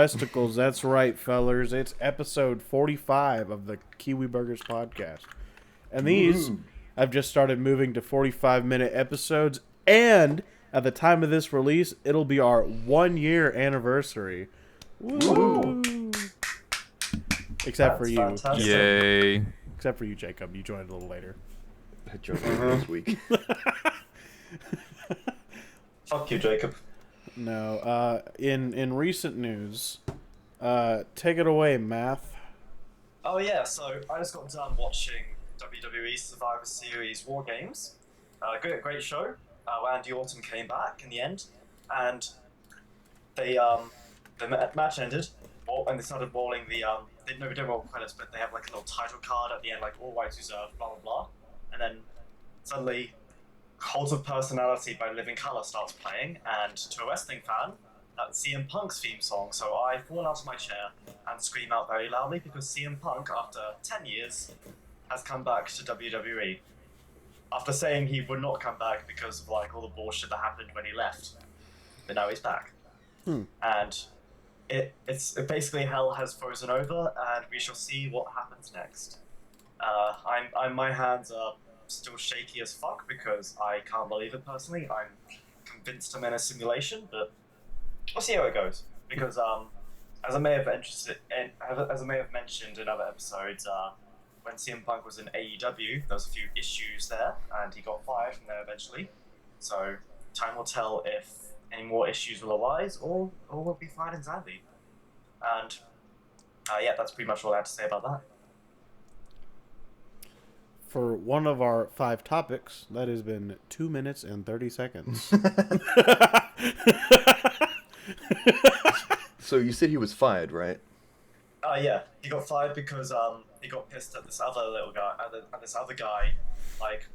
Testicles, that's right, fellers. It's episode 45 of the Kiwi Burgers podcast. And these I've just started moving to 45-minute episodes. And at the time of this release, it'll be our 1-year anniversary. Woo! Except for you. Fantastic. Yay. Except for you, Jacob. You joined a little later. I joined this week. Fuck you, Jacob. No. In recent news, take it away, Math. Oh yeah, so I just got done watching WWE Survivor Series War Games. Great show. Randy Orton came back in the end, and the match ended, and they started rolling the they didn't roll credits, but they have like a little title card at the end, like all rights reserved, blah blah blah, and then suddenly Cult of Personality by Living Colour starts playing, and to a wrestling fan, that's CM Punk's theme song, so I fall out of my chair and scream out very loudly because CM Punk, after 10 years, has come back to WWE. After saying he would not come back because of like all the bullshit that happened when he left. But now he's back. And it's basically hell has frozen over, and we shall see what happens next. My hands are still shaky as fuck because I can't believe it personally. I'm convinced I'm in a simulation, but we'll see how it goes. Because as I may have mentioned in other episodes, when CM Punk was in AEW, there was a few issues there, and he got fired from there eventually. So time will tell if any more issues will arise, or we'll be fine and dandy. And yeah, that's pretty much all I have to say about that. For one of our 5 topics, that has been 2 minutes and 30 seconds. So you said he was fired, right? Yeah, he got fired because he got pissed at this other little guy, at this other guy. Like,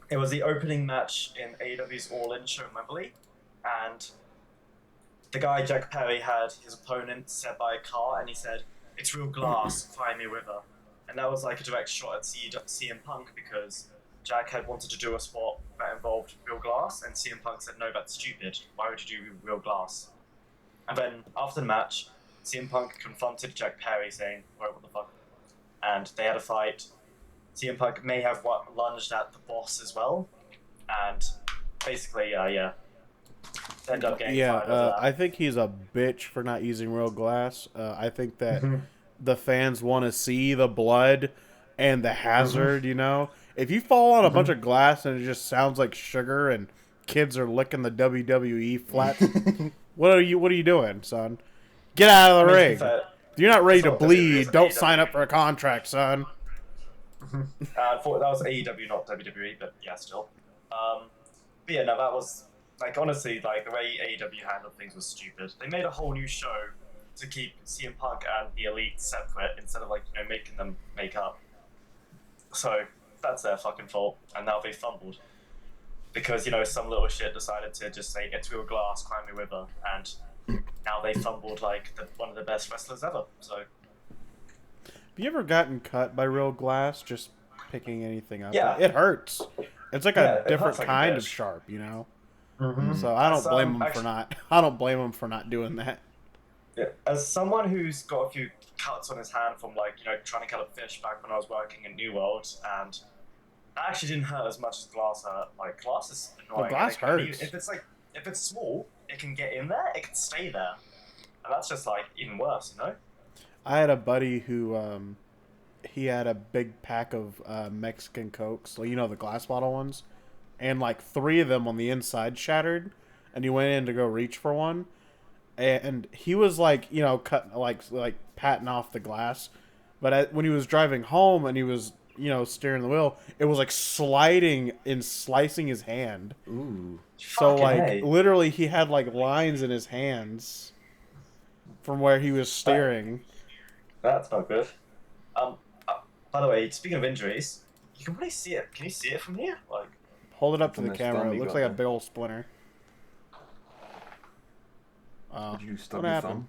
it was the opening match in AEW's All In show in Wembley, and the guy Jack Perry had his opponent set by a car, and he said, "It's real glass, fly me river." And that was like a direct shot at CM Punk because Jack had wanted to do a spot that involved real glass, and CM Punk said, "No, that's stupid. Why would you do real glass?" And then after the match, CM Punk confronted Jack Perry, saying, "Wait, what the fuck?" And they had a fight. CM Punk may have lunged at the boss as well, and basically, yeah, they ended up getting fired over that. I think he's a bitch for not using real glass. I think that the fans want to see the blood and the hazard, you know? If you fall on a bunch of glass and it just sounds like sugar and kids are licking the WWE flats, what are you doing, son? Get out of the ring. If You're not ready to It's not bleed. WWE. Don't sign up for a contract, son. That was AEW, not WWE, but yeah, still. But yeah, no, that was, like, honestly, like, the way AEW handled things was stupid. They made a whole new show to keep CM Punk and the Elite separate instead of, like, you know, making them make up. So, that's their fucking fault, and now they fumbled. Because, you know, some little shit decided to just say, "It's real glass, climb me river," and now they fumbled, like, one of the best wrestlers ever, so... Have you ever gotten cut by real glass just picking anything up? Yeah. It hurts. It's like Yeah, a it different hurts like a kind of bitch. sharp, you know? Mm-hmm. So I don't blame him for actually, not. I don't blame him for not doing that. yeah, as someone who's got a few cuts on his hand from, like, you know, trying to cut a fish back when I was working in New World, and that actually didn't hurt as much as glass hurt. Like, glass is annoying. glass Like, hurts. If it's small, it can get in there, it can stay there. And that's just, like, even worse, you know? I had a buddy who he had a big pack of Mexican Cokes, so you know the glass bottle ones, and like 3 of them on the inside shattered, and he went in to go reach for one, and he was like, you know, cutting like patting off the glass, but when he was driving home and he was, you know, steering the wheel, it was like sliding and slicing his hand. Ooh. So Fucking like A. literally he had like lines in his hands from where he was steering. That's not good. By the way, speaking of injuries, you can really see it. Can you see it from here? Like, Hold it up to From the this camera. thumb It you looks got like a there. big old splinter. Did you stub what your happened?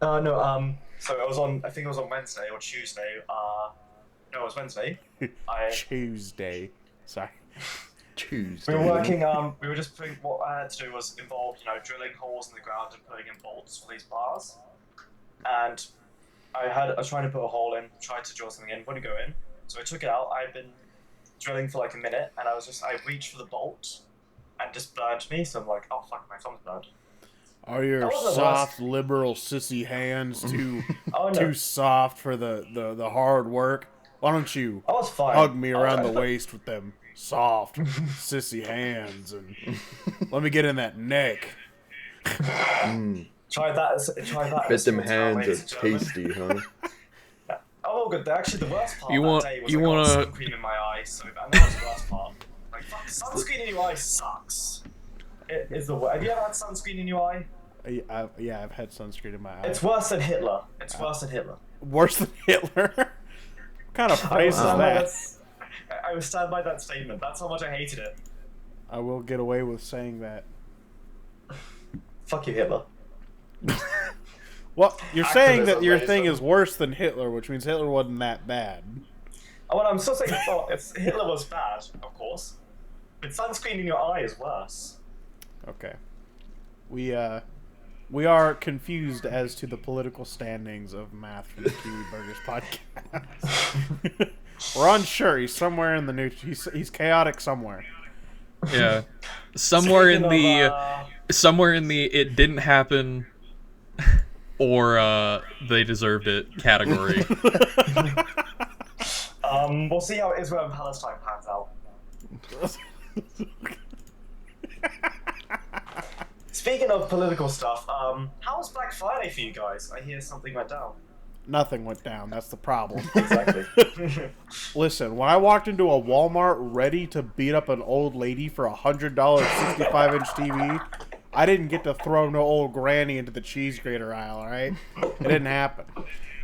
thumb? no, so I think it was on Wednesday or Tuesday, no, it was Wednesday. Tuesday. Sorry. Tuesday. We were working. We were just putting. What I had to do was involve, drilling holes in the ground and putting in bolts for these bars. And I was trying to put a hole in, tried to drill something in, wouldn't go in. So I took it out. I'd been drilling for like a minute, and I reached for the bolt, and just burned me. So I'm like, oh fuck, my thumb's burned. Are your soft, liberal, sissy hands too too soft for the hard work? Why don't you I was fine. hug me around the waist with them soft, sissy hands, and let me get in that neck. Try that. Bet them hands are tasty, huh? Oh, good. Actually, the worst part You of want- that day was you I got wanna- sun cream in my eye, so that was the worst part. Like, fuck, sunscreen in your eye sucks. It is the worst. Have you ever had sunscreen in your eye? I've had sunscreen in my eye. It's worse than Hitler. It's worse than Hitler. Worse than Hitler? What kind of phrase is that? I would stand by that statement. That's how much I hated it. I will get away with saying that. Fuck you, Hitler. Well, you're saying that Activism, your ladies thing and- is worse than Hitler, which means Hitler wasn't that bad. Oh, well, I'm still saying Hitler was bad, of course. But sunscreen in your eye is worse. Okay. We are confused as to the political standings of Math from the Kiwi Burgers podcast. We're unsure. He's somewhere in the neutral. He's chaotic somewhere. Yeah, somewhere in Speaking the of, somewhere in the it didn't happen or they deserved it category. we'll see how Israel and Palestine pans out. Speaking of political stuff, how was Black Friday for you guys? I hear something went down. Nothing went down. That's the problem. Exactly. Listen, when I walked into a Walmart ready to beat up an old lady for $100 65-inch TV, I didn't get to throw no old granny into the cheese grater aisle. All right, it didn't happen.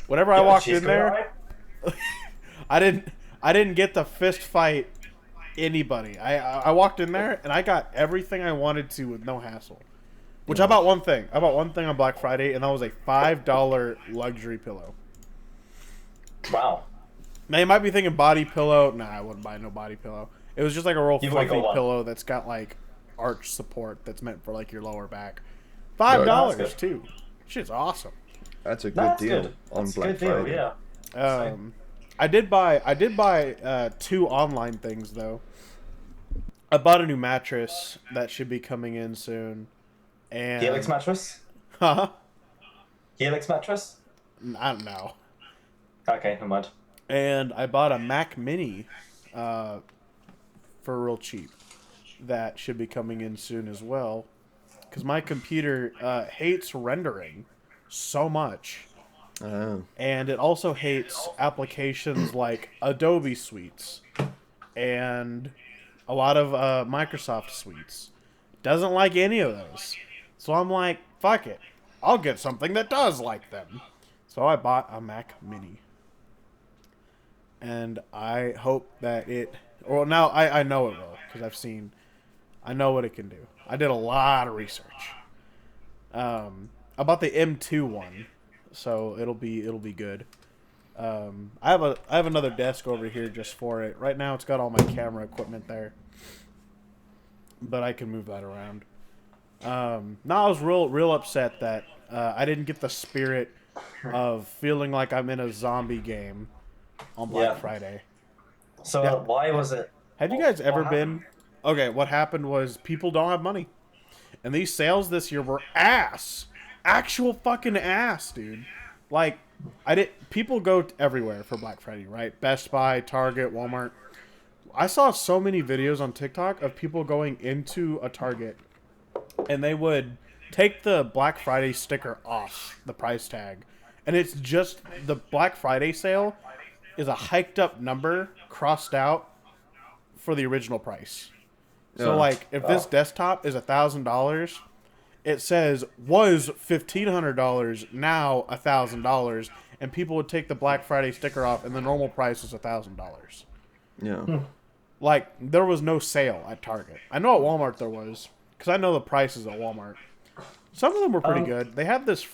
Whenever I walked in there, I didn't get to fist fight anybody. I walked in there and I got everything I wanted to with no hassle. Which I bought one thing. I bought one thing on Black Friday, and that was a $5 luxury pillow. Wow. Now you might be thinking body pillow. Nah, I wouldn't buy no body pillow. It was just like a real You might fluffy go one. pillow that's got like arch support that's meant for like your lower back. that's $5 good. too. Shit's awesome. That's a good That's deal good. on That's a Black good deal, Friday. yeah. I did buy two online things though. I bought a new mattress that should be coming in soon. And Helix mattress? Huh? Helix mattress? I don't know. Okay, never mind. And I bought a Mac Mini for real cheap. That should be coming in soon as well. Because my computer hates rendering so much. Oh. And it also hates applications like Adobe Suites and a lot of Microsoft Suites. Doesn't like any of those. So I'm like, fuck it. I'll get something that does like them. So I bought a Mac Mini. And I hope that it... Well, now I know it will. Because I know what it can do. I did a lot of research. I bought the M2 one. So it'll be good. I have another desk over here just for it. Right now it's got all my camera equipment there. But I can move that around. No, I was real upset that I didn't get the spirit of feeling like I'm in a zombie game on Black Friday. So, Yeah. why was it? Have you guys ever What been... Okay, what happened was people don't have money. And these sales this year were ass. Actual fucking ass, dude. Like, people go everywhere for Black Friday, right? Best Buy, Target, Walmart. I saw so many videos on TikTok of people going into a Target and they would take the Black Friday sticker off the price tag. And it's just the Black Friday sale is a hiked up number crossed out for the original price. So, Yeah. like, if this desktop is $1,000, it says was $1,500, now $1,000, and people would take the Black Friday sticker off, and the normal price is $1,000. Yeah. Like, there was no sale at Target. I know at Walmart there was, because I know the prices at Walmart. Some of them were pretty good. They had this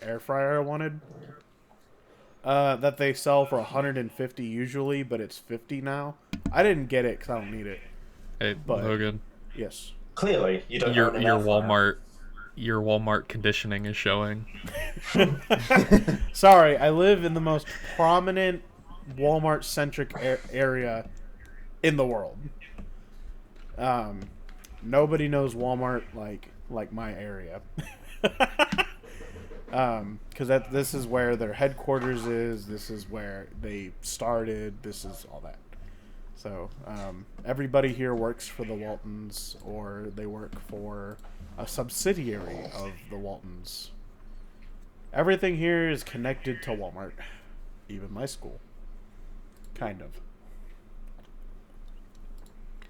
air fryer I wanted that they sell for $150 usually, but it's $50 now. I didn't get it because I don't need it. Hey, But- Logan, Yes. Clearly, you don't your own an your air fryer. Walmart conditioning is showing. Sorry, I live in the most prominent Walmart-centric area in the world. Nobody knows Walmart like my area. Because this is where their headquarters is. This is where they started. This is all that. So everybody here works for the Waltons, or they work for a subsidiary of the Waltons. Everything here is connected to Walmart, even my school. Kind of.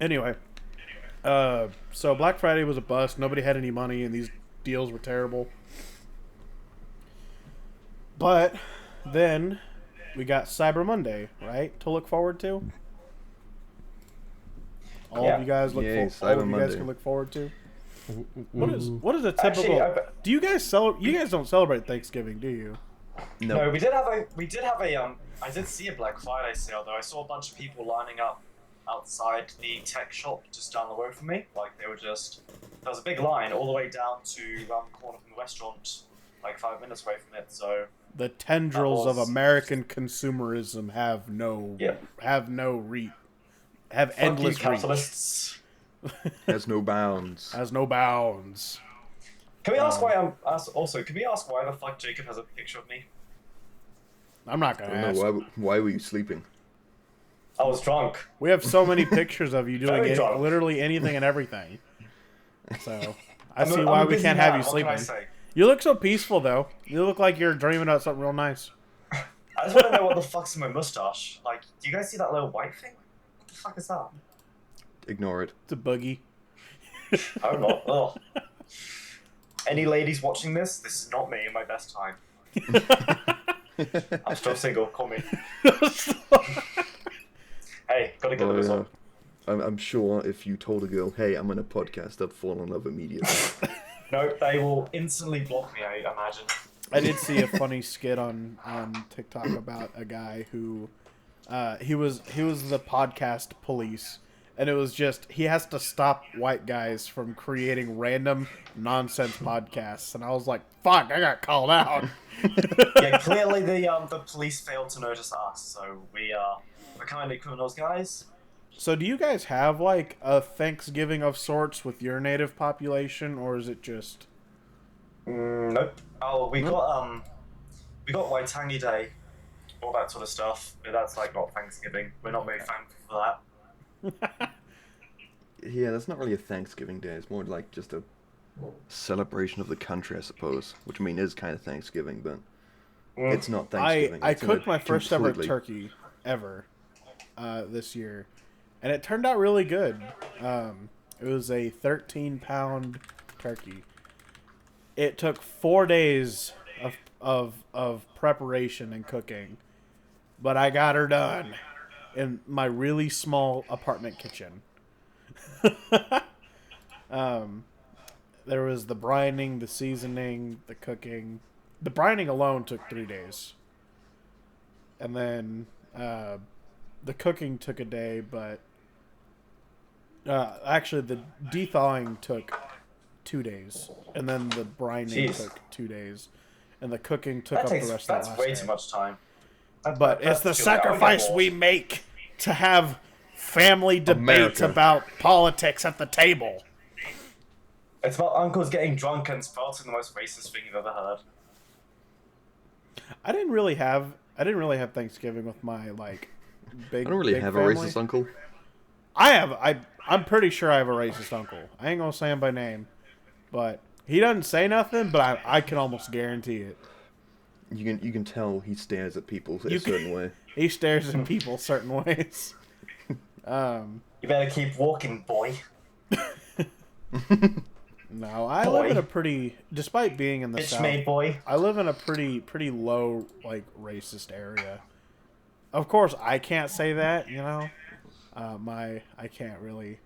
Anyway, so Black Friday was a bust. Nobody had any money, and these deals were terrible. But then we got Cyber Monday, right, to look forward to. All Yeah. of you guys Yay, all of you Cyber guys Monday. can look forward to. What is a typical? Actually, Do you guys You guys don't celebrate Thanksgiving, do you? no, we did have a I did see a Black Friday sale though. I saw a bunch of people lining up outside the tech shop just down the road from me. Like there was a big line all the way down to around the corner from the restaurant, like 5 minutes away from it. So The tendrils That was- of American consumerism have no Yeah. have fuck you, endless reach. capitalists. Has no bounds. Has no bounds. Can we ask why Can we ask why the fuck Jacob has a picture of me? I'm not I gonna don't ask. know, why were you sleeping? I was drunk. We have so many pictures of you doing Very drunk. literally anything and everything. So I I'm see a why we busy can't man, have you what can I sleeping. say? You look so peaceful though. You look like you're dreaming about something real nice. I just want to know what the fuck's in my mustache. Like, do you guys see that little white thing? What the fuck is that? Ignore it. It's a boogie. Oh not. Ugh. Any ladies watching this? This is not me in my best time. I'm still single. Call me. Hey, gotta get Oh, this yeah. on. I'm sure if you told a girl, hey, I'm in a podcast, they'd fall in love immediately. No, they will instantly block me. I imagine. I did see a funny skit on TikTok about a guy who he was the podcast police, and it was just he has to stop white guys from creating random nonsense podcasts, and I was like, "Fuck, I got called out." Yeah, clearly the police failed to notice us, so we're kind of criminals, guys. So, do you guys have like a Thanksgiving of sorts with your native population, or is it just? Nope. Oh, we got Waitangi Day, all that sort of stuff. But that's like not Thanksgiving. We're not very thankful for that. Yeah, that's not really a Thanksgiving day. It's more like just a celebration of the country, I suppose. Which I mean is kind of Thanksgiving, but it's not Thanksgiving. I It's in a cooked my first ever completely- turkey ever this year, and it turned out really good. It was a 13-pound turkey. It took 4 days of preparation and cooking, but I got her done in my really small apartment kitchen. There was the brining, the seasoning, the cooking. The brining alone took 3 days. And then the cooking took a day, but actually the de-thawing took 2 days. And then the brining Jeez. took 2 days. And the cooking took That up takes the rest of the that's last way day. too much time. But it's the That's too late. I'll get sacrifice bored. we make to have family debates America. about politics at the table. It's about uncles getting drunk and spouting the most racist thing you've ever heard. I didn't really have Thanksgiving with my like big. I don't really big have family. a racist uncle. I'm pretty sure I have a racist uncle. I ain't gonna say him by name, but he doesn't say nothing. But I can almost guarantee it. You can tell he stares at people a You can- certain way. He stares at people certain ways. You better keep walking, boy. No, I live Boy. in a pretty, despite being in the Bitch South, made boy. I live in a pretty low like racist area. Of course, I can't say that. You know, I can't really.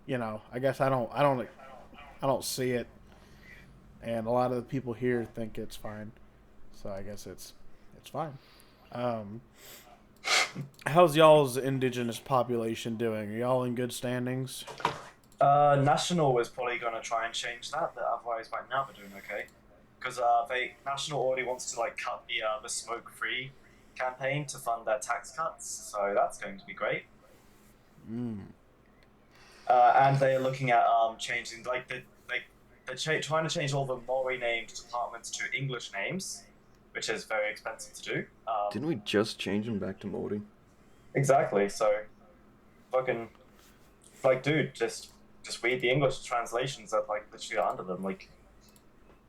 You know, I guess I don't see it, and a lot of the people here think it's fine. So I guess it's fine. How's y'all's indigenous population doing? Are y'all in good standings? National is probably going to try and change that, but otherwise, right now they're doing okay. Because National already wants to like cut the smoke-free campaign to fund their tax cuts, so that's going to be great. And they're looking at changing they're trying to change all the Maori named departments to English names, which is very expensive to do. Didn't we just change them back to Maori? Exactly. So, fucking, like, dude, just read the English translations that like literally are under them. Like,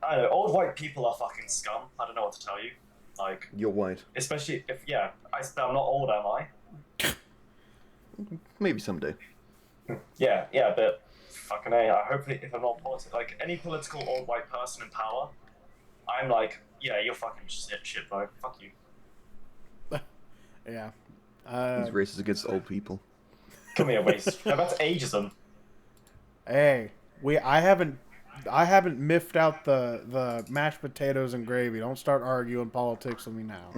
I don't know, old white people are fucking scum. I don't know what to tell you. Like, You're white. especially if I'm not old, am I? Maybe someday. Yeah, but fucking A. I hope if I'm not like any political old white person in power, I'm like, yeah, you're fucking shit, bro. Fuck you. Yeah. He's racist against old people. Come here, waste. That's ageism. Hey, I haven't miffed out the mashed potatoes and gravy. Don't start arguing politics with me now.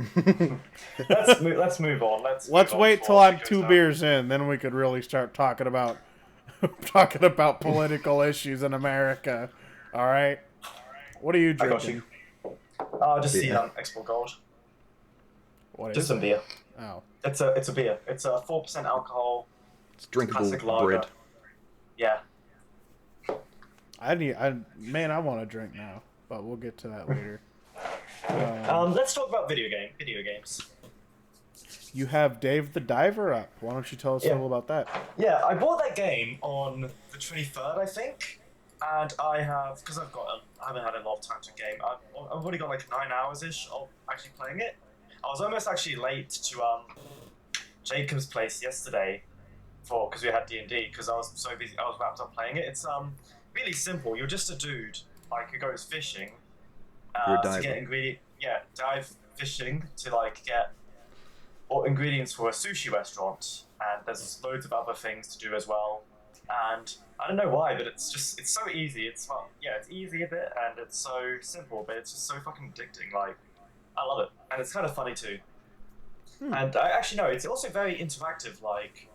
Let's move on. Let's wait till I'm 2 beers in, then we could really start talking about political issues in America. All right. What are you I got drinking? you. Just see Export Gold. What Just is some beer. it? Oh. It's a beer. It's a 4% alcohol. It's drinkable Classic lager. bread. Yeah. I want to drink now, but we'll get to that later. Let's talk about video games. You have Dave the Diver up. Why don't you tell us a little about that? Yeah, I bought that game on the 23rd, I think, and I haven't had a lot of time to game. I've already got like 9 hours ish of actually playing it. I was almost actually late to Jacob's place yesterday because we had D&D because I was so busy. I was wrapped up playing it. It's really simple. You're just a dude like who goes fishing to get dive fishing to like get ingredients for a sushi restaurant, and there's loads of other things to do as well. And I don't know why, but it's so easy. It's easy a bit, and it's so simple, but it's just so fucking addicting. Like, I love it, and it's kind of funny too. And I actually know it's also very interactive, like,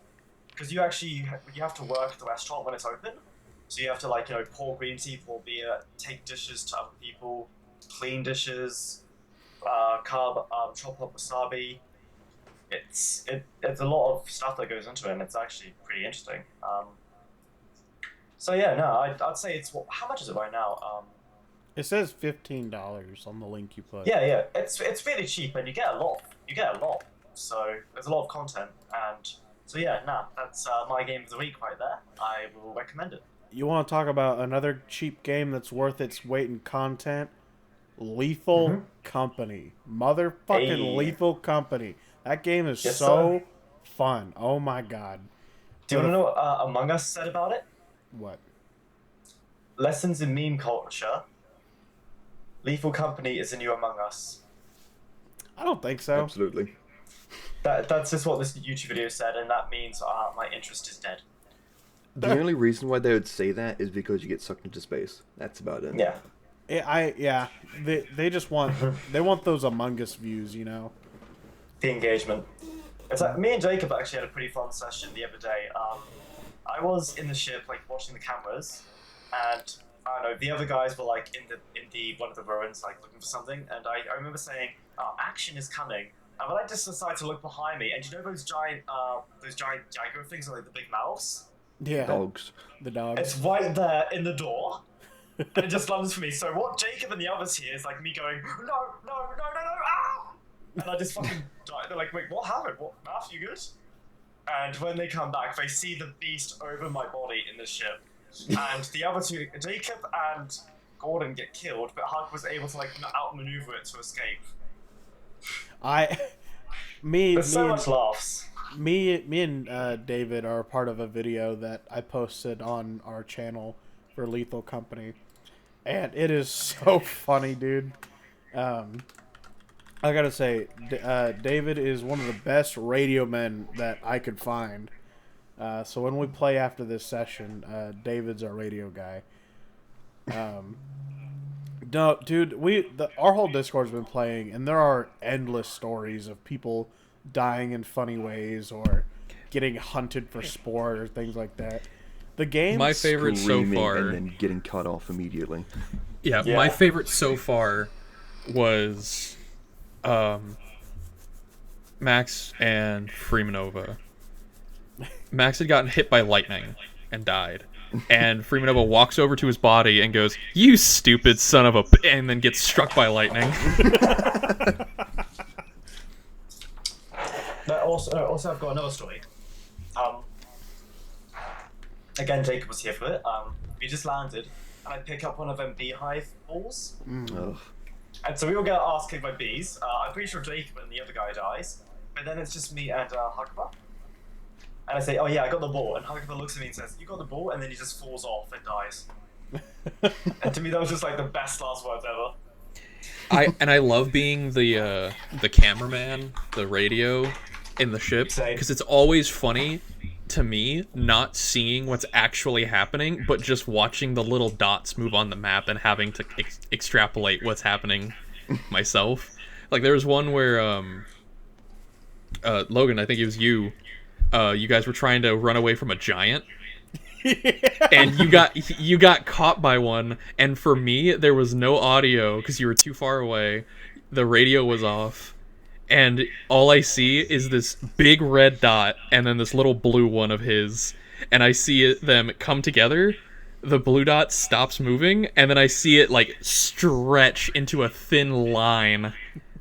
because you have to work at the restaurant when it's open, so you have to like pour green tea, pour beer, take dishes to other people, clean dishes, chop up wasabi. It's a lot of stuff that goes into it, and it's actually pretty interesting. So yeah, no, I'd say it's how much is it right now? It says $15 on the link you put. Yeah, it's really cheap, and you get a lot. So there's a lot of content, and so yeah, that's my game of the week right there. I will recommend it. You want to talk about another cheap game that's worth its weight in content? Lethal Company. Motherfucking Lethal Company. That game is fun. Oh my god. Do you want to know what Among Us said about it? What? Lessons in meme culture. Lethal Company is a new Among Us. I don't think so. Absolutely. That's just what this YouTube video said, and that means my interest is dead. The only reason why they would say that is because you get sucked into space. That's about it. Yeah. They just want those Among Us views, The engagement. It's like me and Jacob actually had a pretty fun session the other day. I was in the ship, like watching the cameras, and I don't know, the other guys were like in the one of the ruins, like looking for something, and I remember saying, "Action is coming." And when I just decided to look behind me, and you know those giant Jaguar things with like the big mouths? Yeah. Dogs. The dogs. It's right there in the door. And it just runs for me. So what Jacob and the others hear is like me going, no, ah! And I just fucking die. They're like, wait, what happened? What, Math, you good? And when they come back, they see the beast over my body in the ship. And the other two, Jacob and Gordon, get killed, but Huck was able to like outmaneuver it to escape. There's so much laughs. Me and David are part of a video that I posted on our channel for Lethal Company, and it is so funny, dude. I gotta say, David is one of the best radio men that I could find. So when we play after this session, David's our radio guy. No, dude, our whole Discord's been playing, and there are endless stories of people dying in funny ways or getting hunted for sport or things like that. The game, My favorite so Screaming far. and then getting cut off immediately. Yeah, Yeah. my favorite so far was Max and Freemanova. Max had gotten hit by lightning and died. And Freemanova walks over to his body and goes, "You stupid son of a b-" and then gets struck by lightning. Also, I've got another story. Again, Jacob was here for it. We just landed, and I pick up one of them beehive balls. Ugh. And so we all get our ass kicked by bees. I'm pretty sure Jacob and the other guy dies. But then it's just me and Huckleberry. And I say, "Oh yeah, I got the ball." And Huckleberry looks at me and says, "You got the ball?" And then he just falls off and dies. And to me, that was just like the best last words ever. I love being the cameraman, the radio in the ship, Same. because it's always funny to me not seeing what's actually happening, but just watching the little dots move on the map and having to extrapolate what's happening myself. Like there was one where Logan, I think it was you. You guys were trying to run away from a giant. And you got caught by one, and for me there was no audio because you were too far away. The radio was off, and all I see is this big red dot and then this little blue one of his, and I see them come together. The blue dot stops moving, and then I see it like stretch into a thin line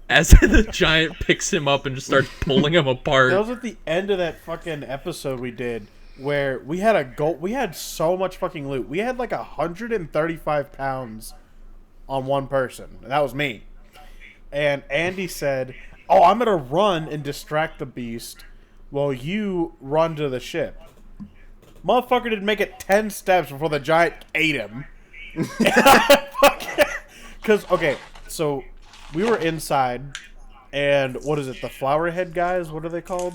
as the giant picks him up and just starts pulling him apart. That was at the end of that fucking episode we did, where we had we had so much fucking loot. We had like 135 pounds on one person, and that was me. And Andy said, "Oh, I'm gonna run and distract the beast while you run to the ship." Motherfucker didn't make it 10 steps before the giant ate him. Because, okay, so we were inside, and what is it, the flowerhead guys? What are they called?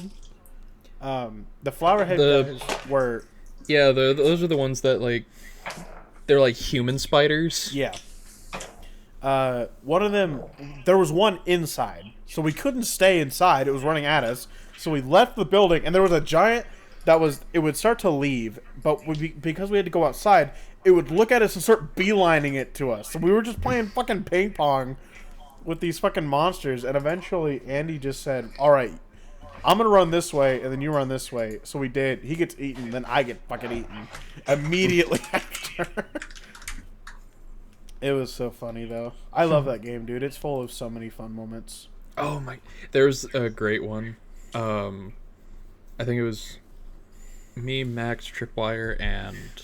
The flowerhead guys were... Yeah, those are the ones that, like, they're like human spiders. Yeah. One of them, there was one inside, so we couldn't stay inside. It was running at us, so we left the building, and there was a giant that was, it would start to leave, but because we had to go outside, it would look at us and start beelining it to us. So we were just playing fucking ping pong with these fucking monsters, and eventually Andy just said, "All right, I'm gonna run this way, and then you run this way." So we did. He gets eaten, then I get fucking eaten immediately after. It was so funny, though. I love that game, dude. It's full of so many fun moments. Oh my! There's a great one. I think it was me, Max, Tripwire, and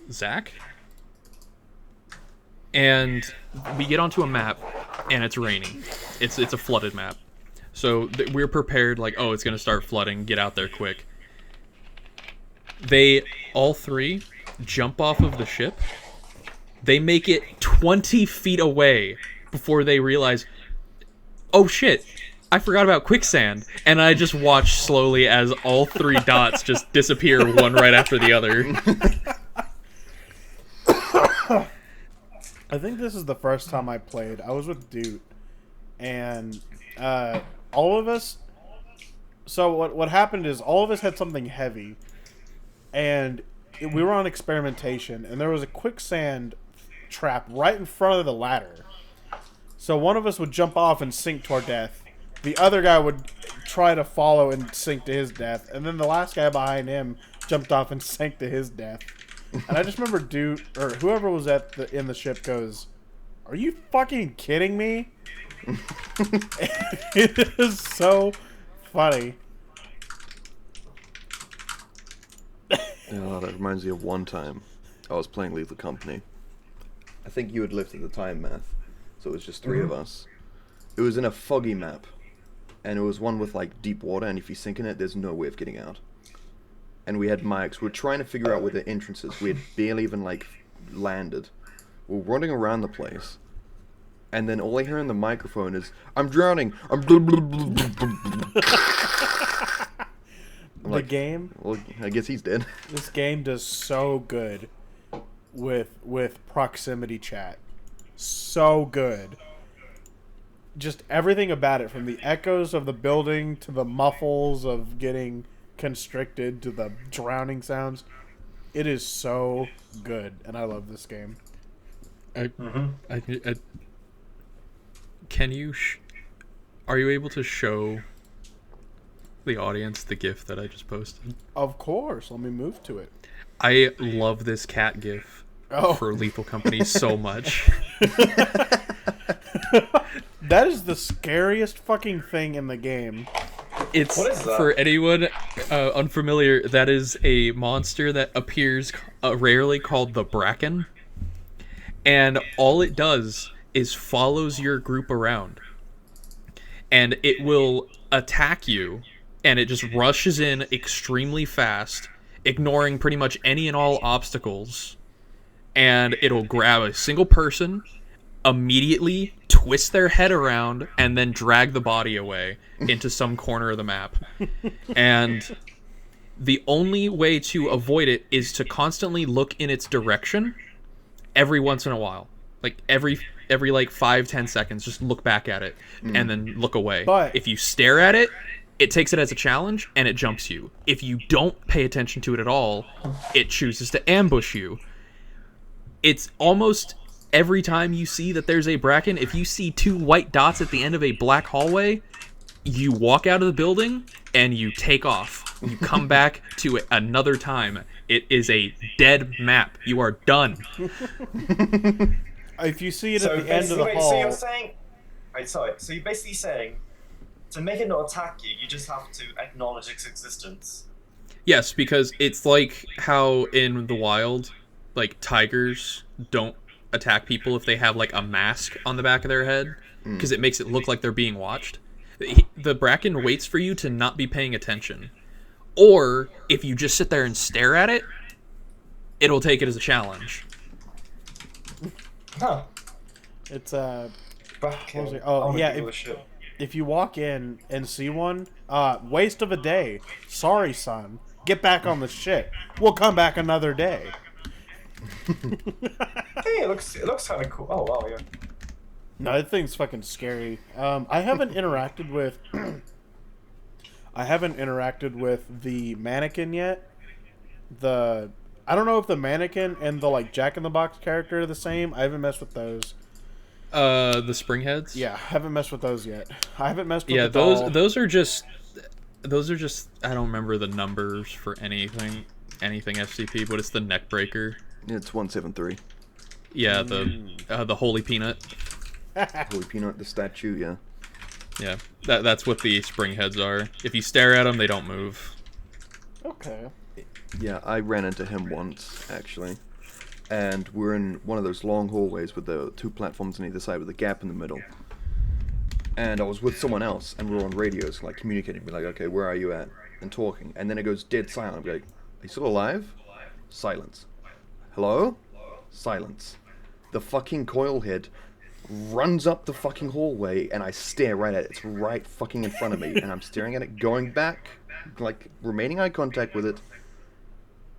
Zach. And we get onto a map, and it's raining. It's a flooded map. So we're prepared, like, oh, it's gonna start flooding. Get out there quick. They all three jump off of the ship. They make it 20 feet away before they realize, oh shit, I forgot about quicksand. And I just watch slowly as all three dots just disappear one right after the other. I think this is the first time I played. I was with Dude, and all of us. So what happened is all of us had something heavy, and we were on experimentation, and there was a quicksand trap right in front of the ladder. So one of us would jump off and sink to our death. The other guy would try to follow and sink to his death, and then the last guy behind him jumped off and sank to his death. And I just remember Dude, or whoever was in the ship goes, "Are you fucking kidding me?" It is so funny. Oh, that reminds me of one time I was playing Lethal Company. I think you had lived at the time, Math, so it was just three of us. It was in a foggy map, and it was one with like deep water, and if you sink in it, there's no way of getting out. And we had mics. We were trying to figure out where the entrances. We had barely even like landed. We're running around the place, and then all I hear in the microphone is, "I'm drowning. I'm." I'm The like, game, well, I guess he's dead. this game does so good with proximity chat. So good. just everything about it, from the echoes of the building to the muffles of getting constricted to the drowning sounds. It is so good, and I love this game. Can you? Are you able to show the audience the GIF that I just posted? Of course. Let me move to it. I love this cat GIF for Lethal Company so much. That is the scariest fucking thing in the game. It's, what is that? For anyone unfamiliar, that is a monster that appears rarely, called the Bracken. And all it does is follows your group around. And it will attack you, and it just rushes in extremely fast, ignoring pretty much any and all obstacles. And it'll grab a single person, immediately twist their head around, and then drag the body away into some corner of the map. And the only way to avoid it is to constantly look in its direction every once in a while. Like every like 5-10 seconds, just look back at it and then look away. But if you stare at it, it takes it as a challenge and it jumps you. If you don't pay attention to it at all, it chooses to ambush you. It's almost every time you see that there's a Bracken, if you see 2 white dots at the end of a black hallway, you walk out of the building and you take off. You come back to it another time. It is a dead map. You are done. If you see it at the end of the hall... So you're saying... Wait, sorry. So you're basically saying, to make it not attack you, you just have to acknowledge its existence. Yes, because it's like how in the wild, like, tigers don't attack people if they have, like, a mask on the back of their head, because it makes it look like they're being watched. The Bracken waits for you to not be paying attention. Or, if you just sit there and stare at it, it'll take it as a challenge. Huh. It's Bracken. oh yeah, if you walk in and see one, waste of a day. Sorry, son. Get back on the shit. We'll come back another day. Hey, it looks kind of cool. Oh wow, yeah. No, that thing's fucking scary. I haven't interacted with the mannequin yet. I don't know if the mannequin and the like Jack in the Box character are the same. I haven't messed with those. The Springheads? Yeah, I haven't messed with those yet. I haven't messed with yeah, the doll. those are just I don't remember the numbers for anything SCP, but it's the neck breaker. Yeah, it's 173. Yeah, the Holy Peanut. Holy Peanut, the statue, yeah. Yeah, that's what the Springheads are. If you stare at them, they don't move. Okay. Yeah, I ran into him once, actually. And we're in one of those long hallways with the 2 platforms on either side with a gap in the middle. And I was with someone else, and we were on radios, like, communicating. We're like, okay, where are you at? And talking. And then it goes dead silent. I'm like, are you still alive? Silence. Hello? Silence. The fucking coil head runs up the fucking hallway, and I stare right at it. It's right fucking in front of me, and I'm staring at it, going back, like, remaining eye contact with it.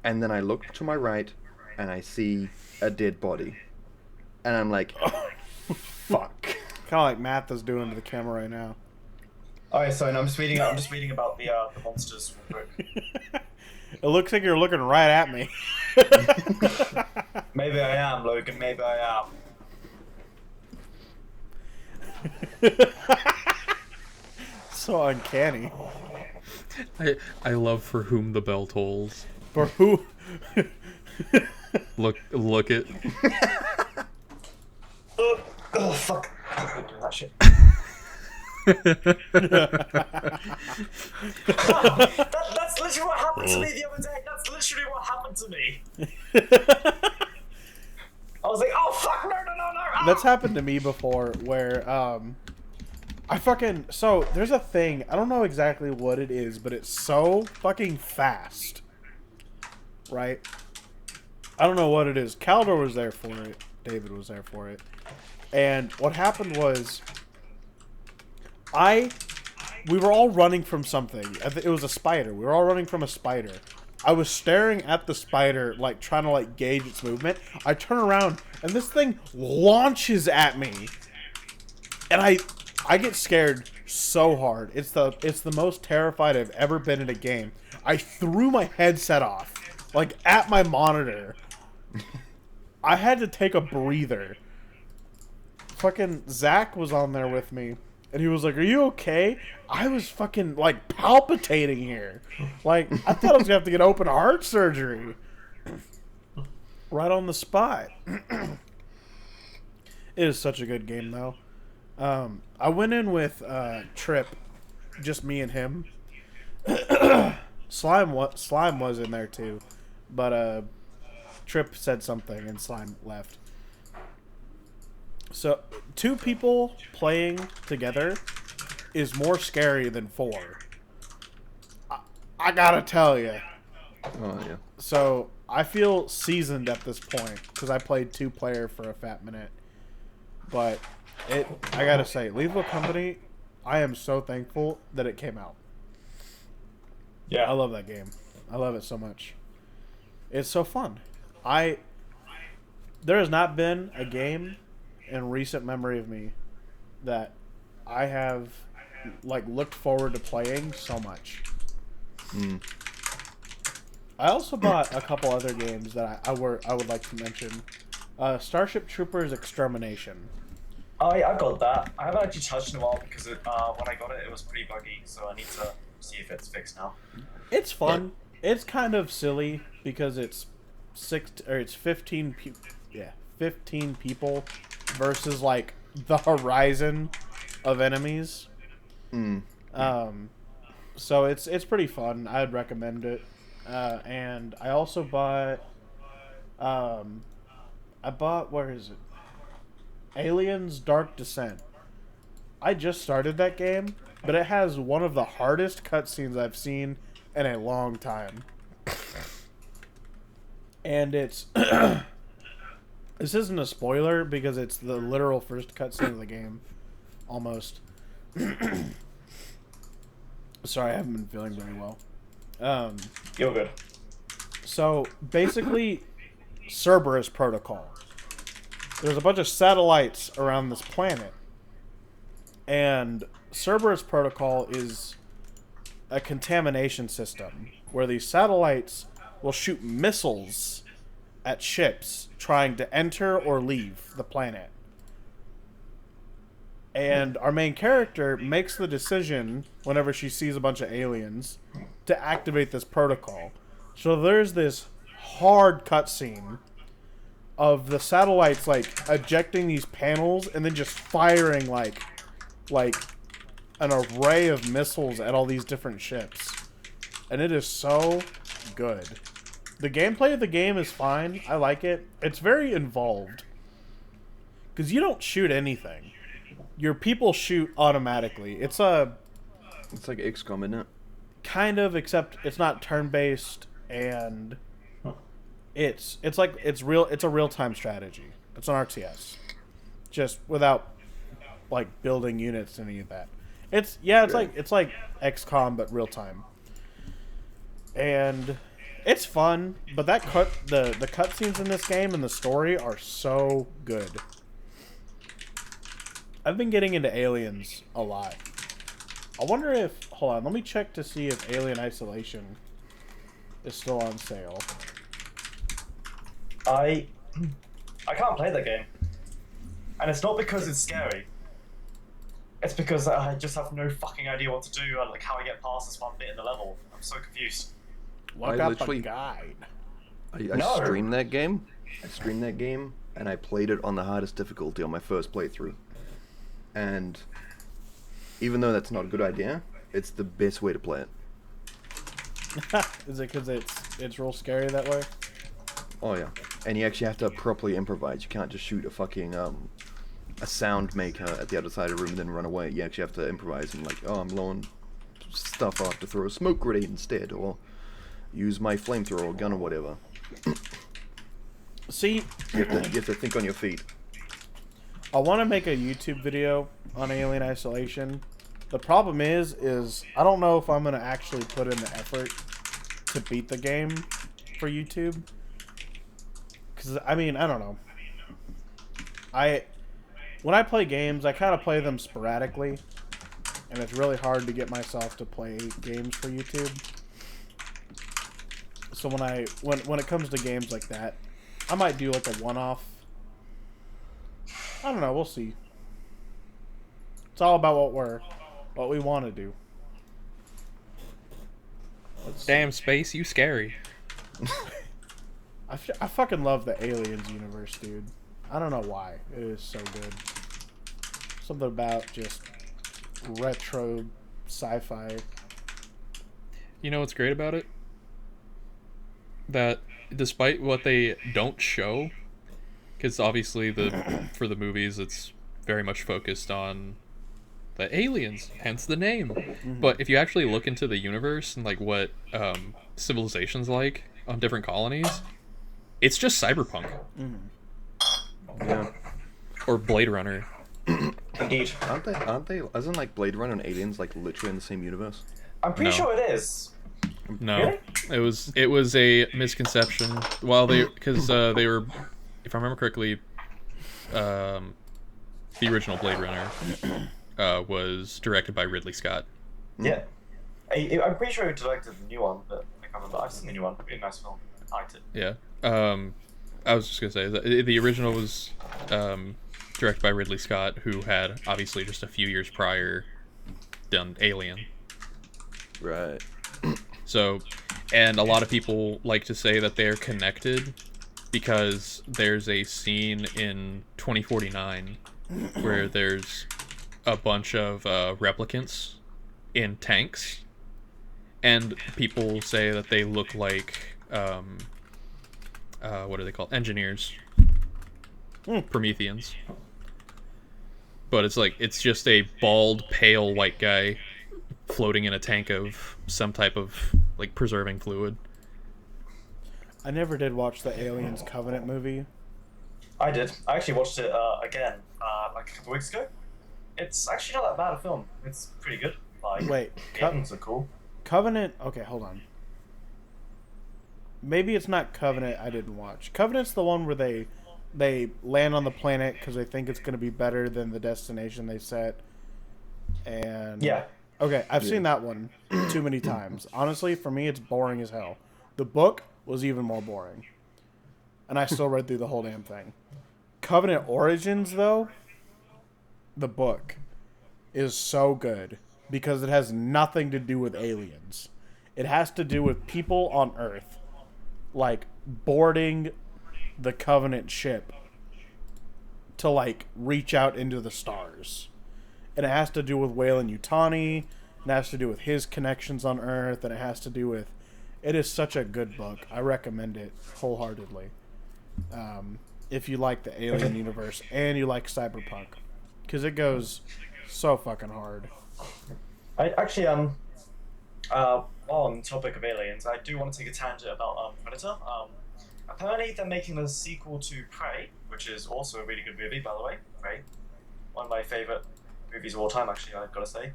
And then I look to my right, and I see a dead body. And I'm like, fuck. Kind of like Matt is doing to the camera right now. Alright, so I'm just reading about the monsters real quick. It looks like you're looking right at me. Maybe I am, Logan. Maybe I am. So uncanny. I love For Whom the Bell Tolls. For who? Look it. Oh fuck! I'm not doing that shit. That's literally what happened to me the other day. That's literally what happened to me. I was like, oh fuck, no. Ah! That's happened to me before, where so there's a thing, I don't know exactly what it is, but it's so fucking fast, right? I don't know what it is. Caldor was there for it. David was there for it. And what happened was, we were all running from something. It was a spider. We were all running from a spider. I was staring at the spider, like, trying to, like, gauge its movement. I turn around, and this thing launches at me. And I I get scared so hard. It's the most terrified I've ever been in a game. I threw my headset off, like at my monitor. I had to take a breather. Fucking Zach was on there with me, and he was like, "Are you okay?" I was fucking like palpitating here, like I thought I was gonna have to get open heart surgery, right on the spot. It is such a good game though. I went in with Trip, just me and him. Slime was in there too, but Trip said something and Slime left. So 2 people playing together is more scary than 4. I gotta tell you. Oh yeah. So I feel seasoned at this point because I played 2-player for a fat minute. But I gotta say, Lethal Company, I am so thankful that it came out. Yeah. I love that game. I love it so much. It's so fun. There has not been a game in recent memory of me that I have like looked forward to playing so much. I also bought a couple other games that I would like to mention. Starship Troopers Extermination. I got that. I haven't actually touched it in a while because when I got it, it was pretty buggy, so I need to see if it's fixed now. It's fun. It's kind of silly because it's 15 people versus like the horizon of enemies. So it's pretty fun. I'd recommend it. And I also bought where is it? Aliens Dark Descent. I just started that game, but it has one of the hardest cutscenes I've seen in a long time. And it's this isn't a spoiler because it's the literal first cutscene of the game. Almost. Sorry, I haven't been feeling very well. You're good. So basically, Cerberus Protocol. There's a bunch of satellites around this planet, and Cerberus Protocol is a contamination system where these satellites will shoot missiles at ships trying to enter or leave the planet. And our main character makes the decision whenever she sees a bunch of aliens to activate this protocol. So there's this hard cutscene of the satellites like ejecting these panels and then just firing like an array of missiles at all these different ships. And it is so good. The gameplay of the game is fine. I like it. It's very involved. Because you don't shoot anything. Your people shoot automatically. It's like XCOM, isn't it? Kind of, except it's not turn-based, and it's a real-time strategy. It's an RTS. Just without like building units and any of that. It's like XCOM but real time. And it's fun, but the cutscenes in this game and the story are so good. I've been getting into Aliens a lot. I wonder if... Hold on, let me check to see if Alien Isolation is still on sale. I can't play that game. And it's not because it's scary. It's because I just have no fucking idea what to do, or like how I get past this one bit in the level. I'm so confused. Look up a guide. I streamed that game. And I played it on the hardest difficulty on my first playthrough. And even though that's not a good idea, it's the best way to play it. Is it because it's real scary that way? Oh yeah, and you actually have to properly improvise. You can't just shoot a fucking a sound maker at the other side of the room and then run away. You actually have to improvise and like, oh, I'm low on stuff. I'll have to throw a smoke grenade instead, or use my flamethrower or gun or whatever. See, you have to think on your feet. I want to make a YouTube video on Alien Isolation. The problem is I don't know if I'm going to actually put in the effort to beat the game for YouTube. Because, I mean, I don't know. when I play games, I kind of play them sporadically, and it's really hard to get myself to play games for YouTube. So when it comes to games like that, I might do like a one-off. I don't know. We'll see. It's all about what we want to do. Damn, Space, you scary. I fucking love the Aliens universe, dude. I don't know why. It is so good. Something about just retro sci-fi. You know what's great about it? That despite what they don't show, because obviously for the movies it's very much focused on the aliens, hence the name. Mm-hmm. But if you actually look into the universe and like what civilization's like on different colonies, it's just cyberpunk. Mm-hmm. Yeah. Or Blade Runner. Indeed. Aren't they? Isn't like Blade Runner and Aliens like literally in the same universe? I'm pretty No. sure it is. No, Really? it was a misconception. Well, because they were, if I remember correctly, the original Blade Runner was directed by Ridley Scott. Yeah. I'm pretty sure he directed the new one, but I can't remember. I've seen the new one. Really nice film. I liked it. Yeah. I was just gonna say that the original was directed by Ridley Scott, who had obviously just a few years prior done Alien. Right. So, and a lot of people like to say that they're connected because there's a scene in 2049 where there's a bunch of replicants in tanks, and people say that they look like what are they called? Engineers. Prometheans. But it's just a bald, pale white guy floating in a tank of some type of like preserving fluid. I never did watch the Aliens Covenant movie. I did. I actually watched it again like a couple weeks ago. It's actually not that bad a film. It's pretty good. Like, Wait, the aliens are cool. Covenant. Okay, hold on. Maybe it's not Covenant. I didn't watch. Covenant's the one where they land on the planet because they think it's going to be better than the destination they set. And Yeah. okay, I've seen that one too many times. Honestly, for me, it's boring as hell. The book was even more boring, and I still read through the whole damn thing. Covenant Origins, though, the book is so good because it has nothing to do with aliens. It has to do with people on Earth, like boarding the Covenant ship to like reach out into the stars. And it has to do with Weyland-Yutani, and it has to do with his connections on Earth, and it has to do with... It is such a good book. I recommend it wholeheartedly. If you like the alien universe and you like cyberpunk. Because it goes so fucking hard. I actually on the topic of aliens, I do want to take a tangent about Predator. Apparently they're making a sequel to Prey, which is also a really good movie, by the way. Prey, one of my favorite movies of all time, actually. I've got to say.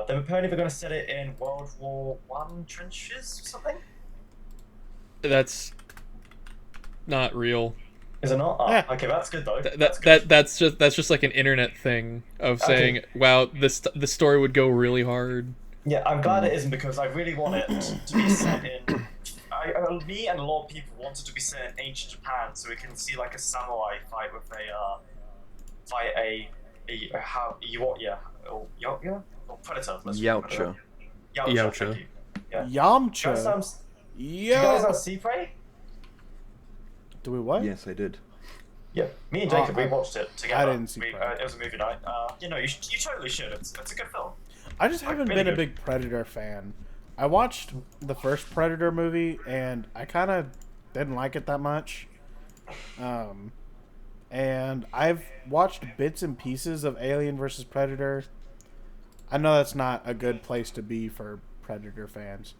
Apparently they're going to set it in World War One trenches or something. That's not real. Is it not? Oh, Yeah. okay, that's good though. That's good. That's just like an internet thing of saying, wow, the story would go really hard. Yeah, I'm glad it isn't because I really want it to be set in. Me and a lot of people wanted to be set in ancient Japan, so we can see like a samurai fight with predator. Yautja. Yautja. Thank you. Yeah. Yamcha. You guys Yo. see Prey? Do we what? Yes, I did. Yeah, me and Jacob, we watched it together. I didn't see Prey. It was a movie night. You totally should. It's a good film. I just haven't really been a good. big Predator fan. I watched the first Predator movie, and I kind of didn't like it that much. And I've watched bits and pieces of Alien vs. Predator. I know that's not a good place to be for Predator fans,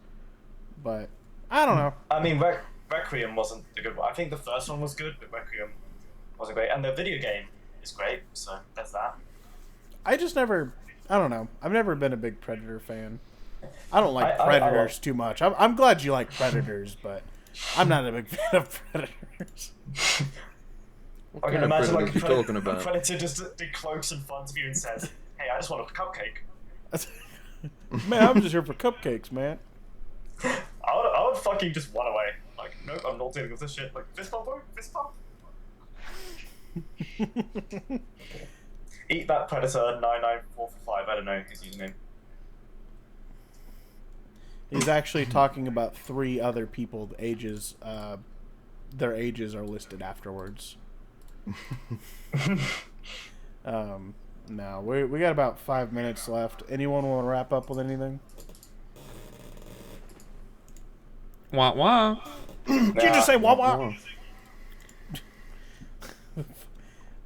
but I don't know. I mean, Requiem wasn't the good one. I think the first one was good, but Requiem wasn't great. And the video game is great, so that's that. I don't know. I've never been a big Predator fan. I don't like I Predators too much. I'm glad you like Predators, but I'm not a big fan of Predators. I kind can of imagine like predators you talking a about? predator just cloaks in front of you and says, "Hey, I just want a cupcake." Man, I'm just here for cupcakes, man. I would fucking just run away. Like, nope, I'm not dealing with this shit. Like, fist bump, bro, fist bump. Eat that predator 99445. I don't know his username. He's actually talking about 3 other people. Ages, their ages are listed afterwards. No, we got about 5 minutes left. Anyone want to wrap up with anything? Wah wah. Did you just say wah wah?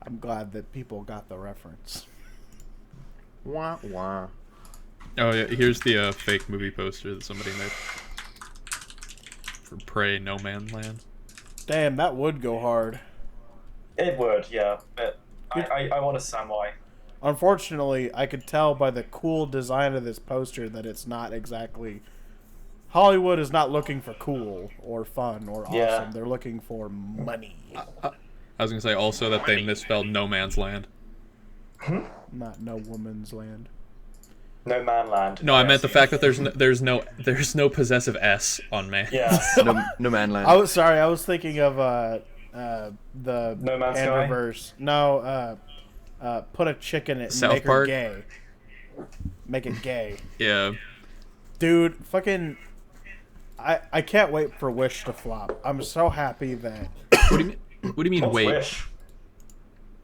I'm glad that people got the reference. Wah wah. Oh yeah, here's the fake movie poster that somebody made for Prey No Man's Land. Damn, that would go hard. It would, yeah, but I want a samurai. Unfortunately, I could tell by the cool design of this poster that it's not exactly... Hollywood is not looking for cool or fun or awesome. Yeah. They're looking for money. I was gonna say also that they misspelled No Man's Land. Not no woman's land. No man land. No, I meant the fact that there's no possessive S on man. Yeah. No man land. I was sorry. I was thinking of the No Man's Sky? Panderverse. No, put a chick in it and South make Park? her gay. Make it gay, Yeah. dude. Fucking. I can't wait for Wish to flop. I'm so happy that What do you mean? What do you mean? What's Wait. Wish?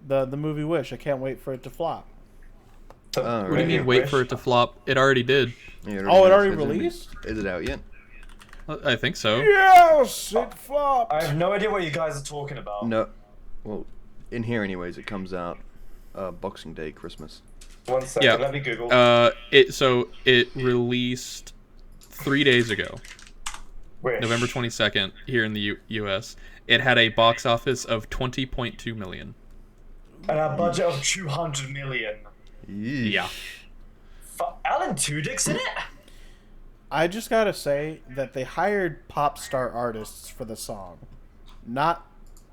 the movie Wish. I can't wait for it to flop. The Oh, What do you movie mean? Wait Wish? for it to flop? It already did. Yeah, Oh, it is. already Is released? Is it out yet? I think so. Yes, it flopped. I have no idea what you guys are talking about. No. Well, in here anyways, it comes out Boxing Day, Christmas. 1 second, Yeah. let me Google. It released 3 days ago, Wish. November 22nd, here in the U.S. It had a box office of 20.2 million. And a budget of 200 million. Yeesh. Yeah. Alan Tudyk's in it? I just gotta say that they hired pop star artists for the song, not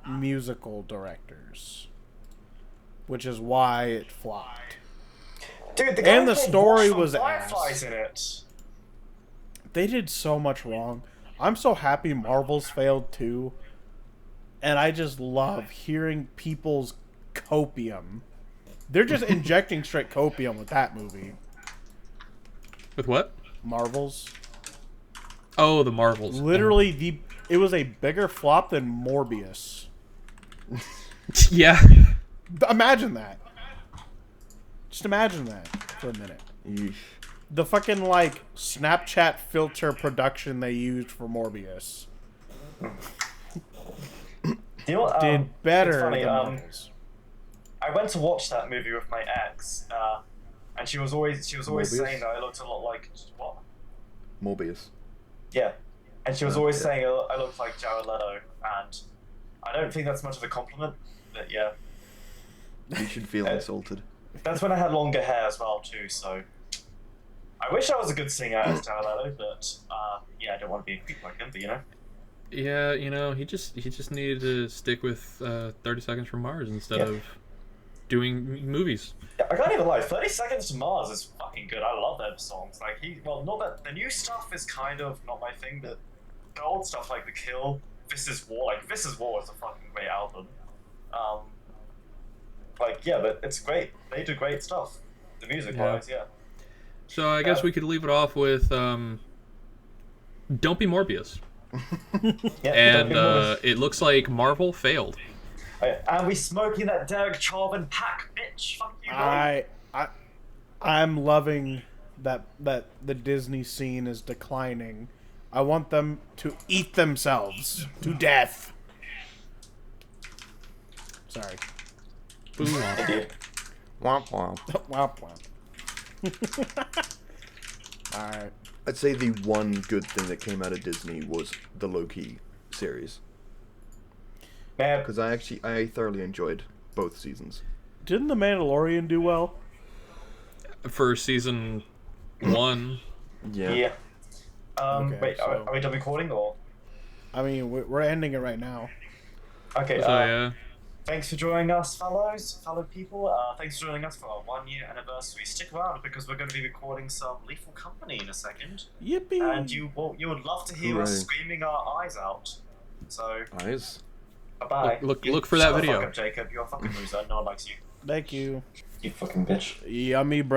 musical directors, which is why it flopped. Dude, the guy And the who made story Watch for was Fireflies ass. in it. They did so much wrong. I'm so happy Marvel's failed too, and I just love hearing people's copium. They're just injecting straight copium with that movie. With what? Marvel's. Oh, the Marvels. Literally, it was a bigger flop than Morbius. Yeah. Imagine that. Just imagine that for a minute. Yeesh. The fucking, like, Snapchat filter production they used for Morbius You know what, did it's better funny, than Marvel's. I went to watch that movie with my ex, and she was always Morbius? saying that I looked a lot like what? Morbius. Yeah, and she was always yeah. saying I looked like Jared Leto, and I don't think that's much of a compliment, but yeah, You should feel insulted. that's when I had longer hair as well too. So I wish I was a good singer as Jared Leto, but yeah, I don't want to be a creep like him, but you know. Yeah, you know, he just needed to stick with 30 Seconds from Mars instead of doing movies. Yeah, I can't even lie. 30 Seconds to Mars is fucking good. I love their songs. Like not that the new stuff is kind of not my thing, but the old stuff like The Kill, This Is War. Like This Is War is a fucking great album. Yeah, but it's great. They do great stuff. The music wise, yeah. So I guess we could leave it off with Don't Be Morbius. Yeah, And don't be it looks like Marvel failed. and we smoking that Derek Chauvin pack, bitch. Fuck you, bro. I'm loving that the Disney scene is declining. I want them to eat themselves to death. Sorry. Idiot. Womp womp. Womp womp. Alright. I'd say the one good thing that came out of Disney was the Loki series. Man, Because I thoroughly enjoyed both seasons. Didn't The Mandalorian do well? For season 1, yeah. Okay, Wait, so- are we done recording or? I mean, we're ending it right now. Okay. so yeah. thanks for joining us, fellow people. Thanks for joining us for our 1-year anniversary. Stick around because we're going to be recording some Lethal Company in a second, Yippee! and you would love to hear us Hooray. screaming our eyes out. So, Eyes. bye-bye. Look for that Shut the video. fuck up, Jacob. You're a fucking loser. No one likes you. Thank you. You fucking bitch. Yummy, bro.